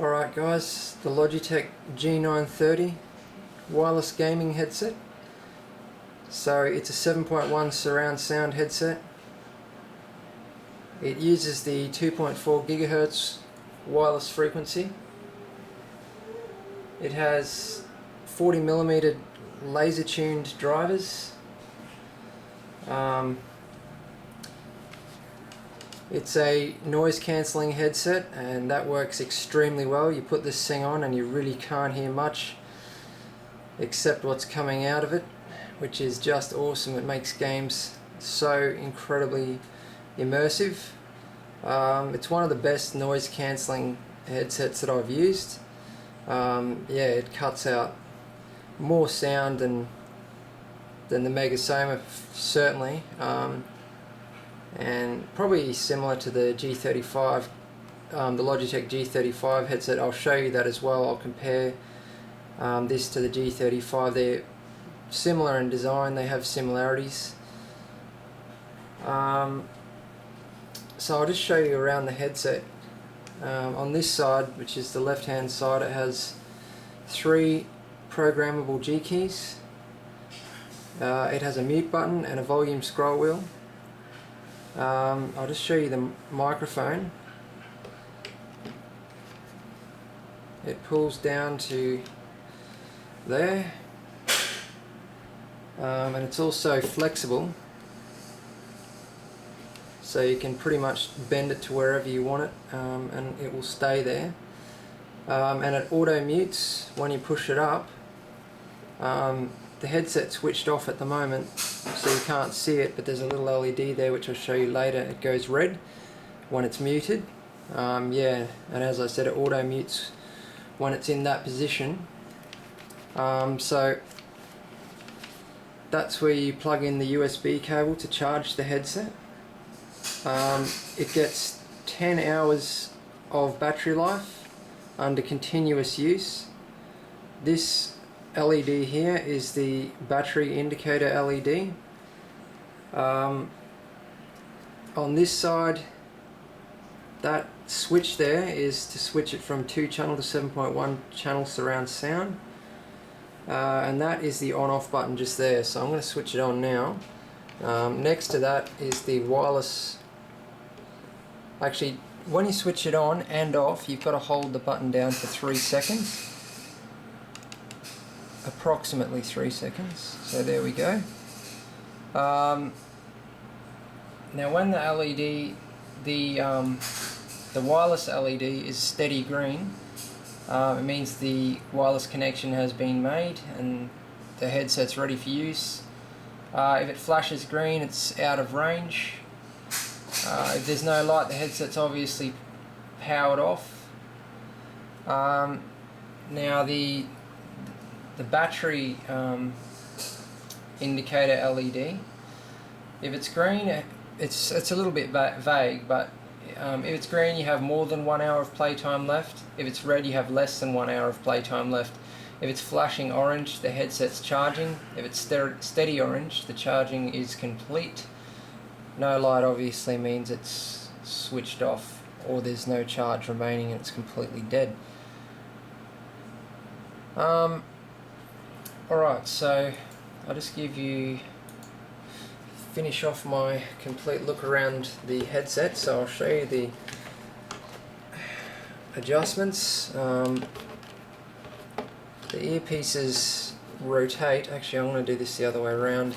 Alright guys, the Logitech G930 wireless gaming headset. So it's a 7.1 surround sound headset. It uses the 2.4 GHz wireless frequency. It has 40mm laser tuned drivers. It's a noise cancelling headset, and that works extremely well. You put this thing on and you really can't hear much except what's coming out of it, which is just awesome. It makes games so incredibly immersive. It's one of the best noise cancelling headsets that I've used. Yeah, it cuts out more sound than the Mega Soma, certainly. And probably similar to the G35, the Logitech G35 headset. I'll show you that as well. I'll compare this to the G35. They're similar in design, they have similarities. So I'll just show you around the headset. On this side, which is the left hand side, it has 3 programmable G keys. It has a mute button and a volume scroll wheel. I'll just show you the microphone. It pulls down to there, and it's also flexible, so you can pretty much bend it to wherever you want it, and it will stay there. And it auto mutes when you push it up. The headset's switched off at the moment, so you can't see it, but there's a little LED there which I'll show you later. It goes red when it's muted. Yeah, and as I said, it auto mutes when it's in that position. So that's where you plug in the USB cable to charge the headset. It gets 10 hours of battery life under continuous use. This LED here is the battery indicator LED. On this side, that switch there is to switch it from 2 channel to 7.1 channel surround sound, and that is the on off button just there, so I'm going to switch it on now. Next to that is the wireless. Actually, when you switch it on and off, you've got to hold the button down for 3 seconds. Approximately 3 seconds. So there we go. Now when the LED, the wireless LED is steady green, it means the wireless connection has been made and the headset's ready for use. If it flashes green, it's out of range. If there's no light, the headset's obviously powered off. Now the battery indicator LED, if it's green, it's a little bit vague, but if it's green, you have more than 1 hour of playtime left. If it's red, you have less than 1 hour of playtime left. If it's flashing orange, the headset's charging. If it's steady orange, the charging is complete. No light obviously means it's switched off, or there's no charge remaining and it's completely dead. Alright, so I'll just finish off my complete look around the headset. So I'll show you the adjustments. The earpieces rotate. Actually, I'm going to do this the other way around.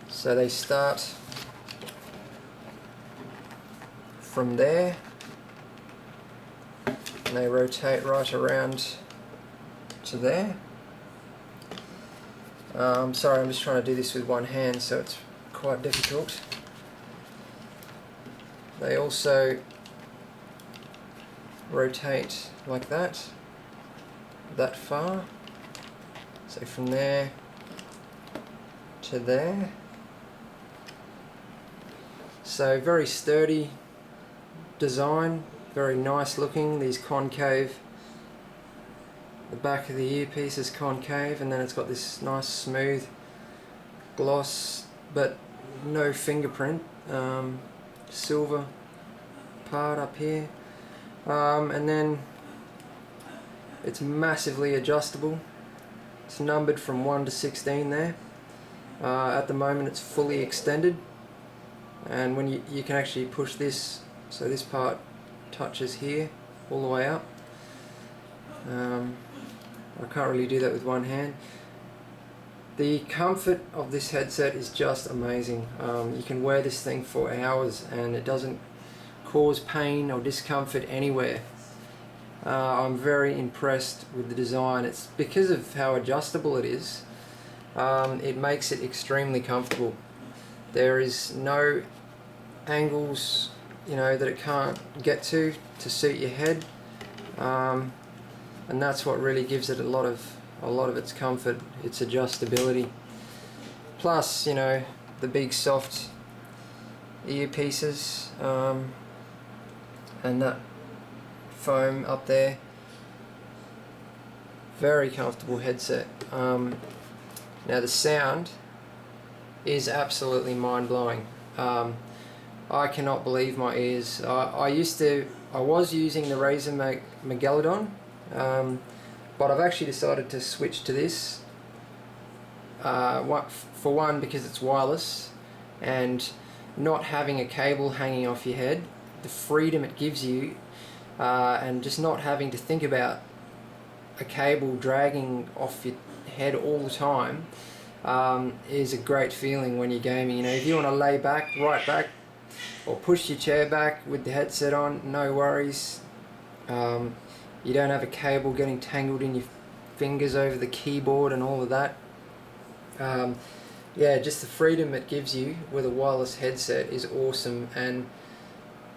So they start from there, and they rotate right around to there. Sorry, I'm just trying to do this with one hand, so it's quite difficult. They also rotate like that far, so from there to there. So very sturdy design, very nice looking. These concave, the back of the earpiece is concave, and then it's got this nice smooth gloss, but no fingerprint, silver part up here, and then it's massively adjustable. It's numbered from 1 to 16 there. At the moment it's fully extended, and when you can actually push this, so this part touches here all the way up. I can't really do that with one hand. The comfort of this headset is just amazing. You can wear this thing for hours and it doesn't cause pain or discomfort anywhere. I'm very impressed with the design. It's because of how adjustable it is. It makes it extremely comfortable. There is no angles, you know, that it can't get to suit your head, and that's what really gives it a lot of its comfort, its adjustability. Plus, you know, the big soft earpieces, and that foam up there. Very comfortable headset. Now the sound is absolutely mind-blowing. I cannot believe my ears. I was using the Razer Megalodon, but I've actually decided to switch to this. For one, because it's wireless, and not having a cable hanging off your head, the freedom it gives you, and just not having to think about a cable dragging off your head all the time, is a great feeling when you're gaming. You know, if you want to lay back, right back, or push your chair back with the headset on, no worries. You don't have a cable getting tangled in your fingers over the keyboard and all of that. Yeah, just the freedom it gives you with a wireless headset is awesome, and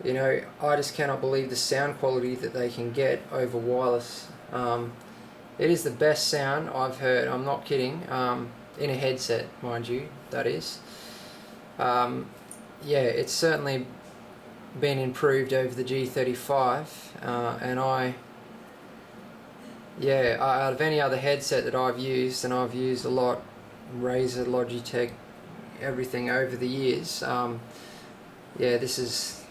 you know, I just cannot believe the sound quality that they can get over wireless. It is the best sound I've heard, I'm not kidding, in a headset, mind you, that is. Yeah, it's certainly been improved over the G35, and out of any other headset that I've used, and I've used a lot, Razer, Logitech, everything over the years, yeah, this is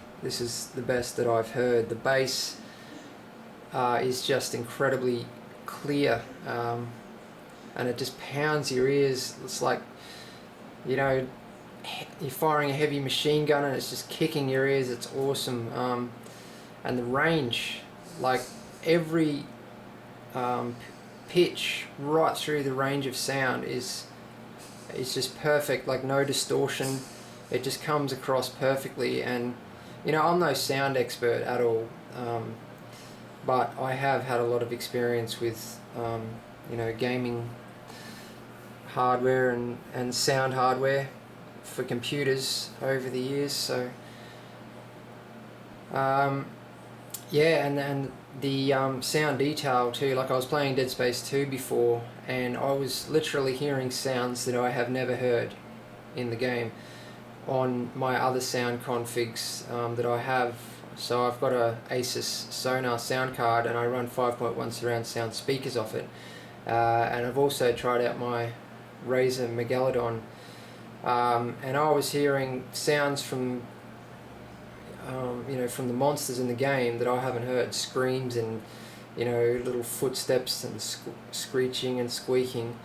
the best that I've heard. The bass is just incredibly clear, and it just pounds your ears. It's like, you know, you're firing a heavy machine gun and it's just kicking your ears. It's awesome. And the range, like every pitch right through the range of sound is just perfect, like no distortion. It just comes across perfectly. And you know, I'm no sound expert at all, but I have had a lot of experience with you know, gaming hardware and sound hardware for computers over the years. So yeah, and the sound detail too. Like I was playing Dead Space 2 before, and I was literally hearing sounds that I have never heard in the game on my other sound configs that I have. So I've got a Asus Sonar sound card, and I run 5.1 surround sound speakers off it, and I've also tried out my Razer Megalodon, and I was hearing sounds from you know, from the monsters in the game that I haven't heard. Screams and, you know, little footsteps and screeching and squeaking.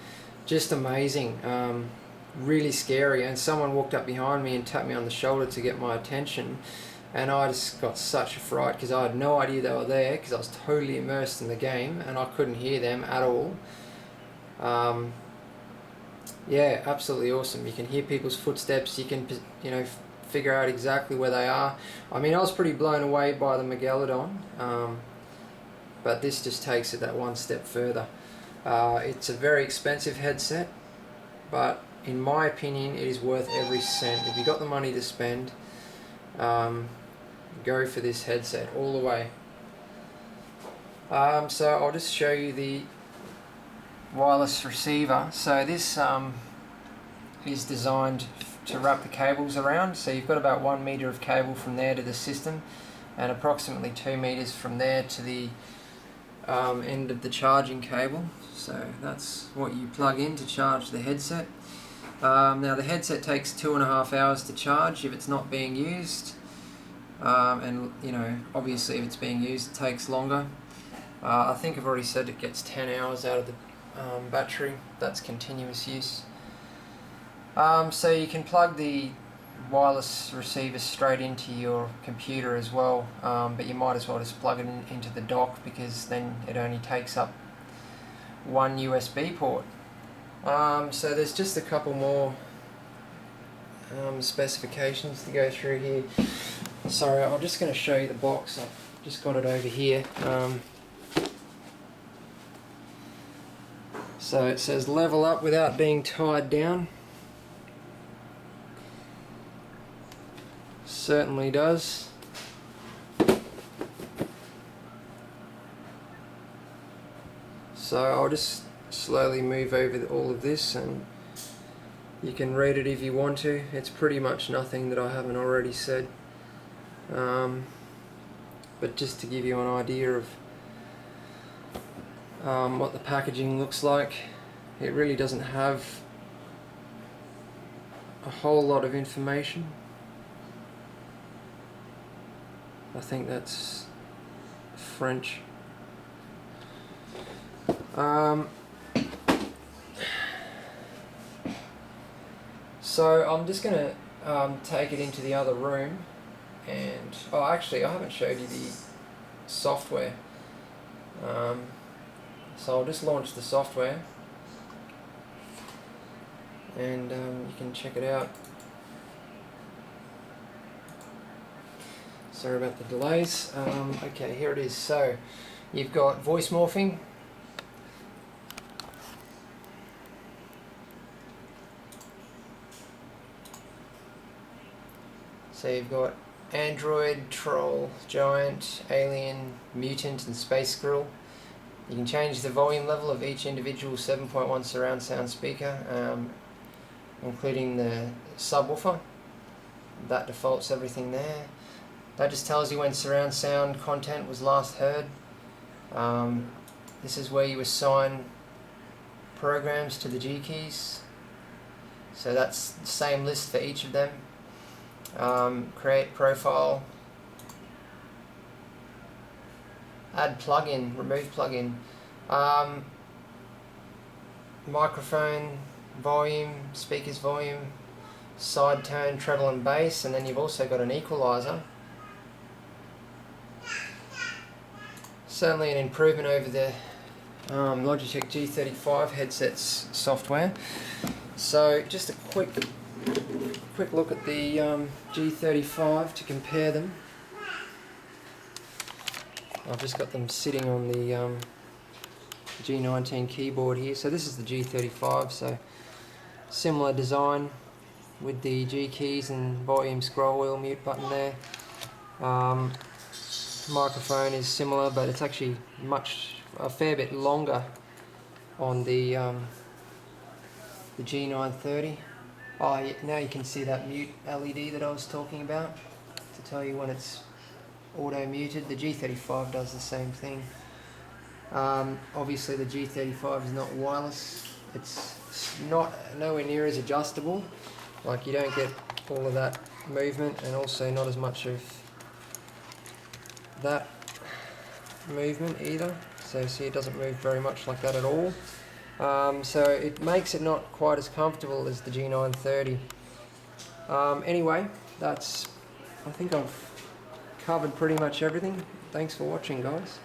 Just amazing. Really scary. And someone walked up behind me and tapped me on the shoulder to get my attention, and I just got such a fright because I had no idea they were there, because I was totally immersed in the game and I couldn't hear them at all. Yeah, absolutely awesome. You can hear people's footsteps. You can, you know, figure out exactly where they are. I mean, I was pretty blown away by the Megalodon, but this just takes it that one step further. It's a very expensive headset, but in my opinion it is worth every cent. If you got the money to spend, go for this headset all the way. So I'll just show you the wireless receiver. So this is designed to wrap the cables around. So you've got about 1 meter of cable from there to the system, and approximately 2 meters from there to the end of the charging cable. So that's what you plug in to charge the headset. Now the headset takes 2.5 hours to charge if it's not being used. and you know, obviously if it's being used it takes longer. I think I've already said it gets 10 hours out of the battery. That's continuous use. So you can plug the wireless receiver straight into your computer as well, but you might as well just plug it into the dock, because then it only takes up one USB port. So there's just a couple more specifications to go through here. Sorry, I'm just going to show you the box. I've just got it over here. So it says level up without being tied down. Certainly does. So I'll just slowly move over all of this, and you can read it if you want to. It's pretty much nothing that I haven't already said. But just to give you an idea of what the packaging looks like, it really doesn't have a whole lot of information. I think that's French. So I'm just going to take it into the other room, and oh, actually I haven't showed you the software. So I'll just launch the software, and you can check it out. Sorry about the delays. Okay, here it is. So you've got voice morphing. So you've got Android, Troll, Giant, Alien, Mutant and Space Squirrel. You can change the volume level of each individual 7.1 surround sound speaker, including the subwoofer. That defaults everything there. That just tells you when surround sound content was last heard. This is where you assign programs to the G keys. So that's the same list for each of them. Create profile, add plugin, remove plugin, microphone volume, speakers volume, side tone, treble and bass, and then you've also got an equalizer. Certainly an improvement over the Logitech G35 headsets software. So just a quick look at the G35 to compare them. I've just got them sitting on the G19 keyboard here. So this is the G35, so similar design with the G keys and volume scroll wheel mute button there. Microphone is similar, but it's actually a fair bit longer on the G930. Oh, yeah, now you can see that mute LED that I was talking about to tell you when it's auto muted. The G35 does the same thing. Obviously the G35 is not wireless. It's nowhere near as adjustable. Like, you don't get all of that movement, and also not as much of that movement either. So see, it doesn't move very much like that at all. So it makes it not quite as comfortable as the G930. Anyway, I think I've covered pretty much everything. Thanks for watching, guys.